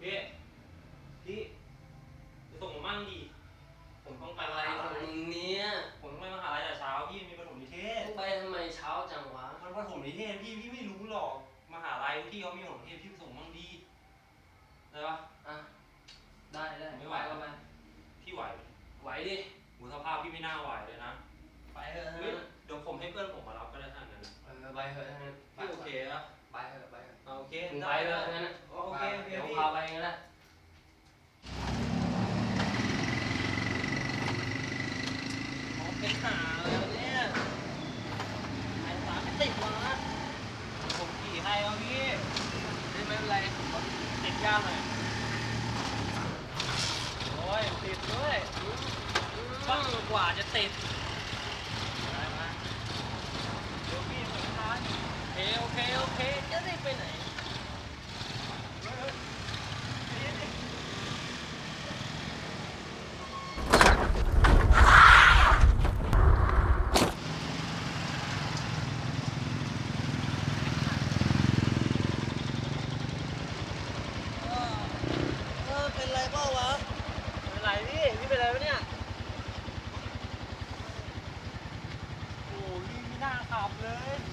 พี่พี่จะส่งผมมั่งดิผมต้องไปอะไรของมึงเนี้ยผมต้องไปมหาลัยแต่เช้าพี่มีประถมนิเทศไปทำไมเช้าจังวะมันประถมนิเทศพี่ไม่รู้หรอกมหาลัยที่เขามีประถมนิเทศพี่ไปส่งมั่งดีได้ปะอ่ะได้ไม่ไหว ก็ไปพี่ไหว ไหวดิสภาพพี่ไม่น่าไหวเลยนะไปเถอะ เดี๋ยวผมให้เพื่อนผมมารับก็ได้ท่านนั้นไปเถอะงั้นพี่โอเคนะไปเถอะโอเคมึงไปเถอะงั้นโอเคเดี๋ยวพาไปงั้นแหละเป็นหาแล้วเนี่ยไอ้สามติดมาผมขี่ให้เอาพี่ไม่เป็นไรติดยากหน่อยโอ้ยติดด้วยบ้างกว่าจะติดอะไรมาเดี๋ยวพี่มาทานโอเคจะได้ไปไหนเป็นไรเปล่าวะเป็นไรพี่เป็นไรวะเนี่ยโอ้ยไม่น่าขับเลย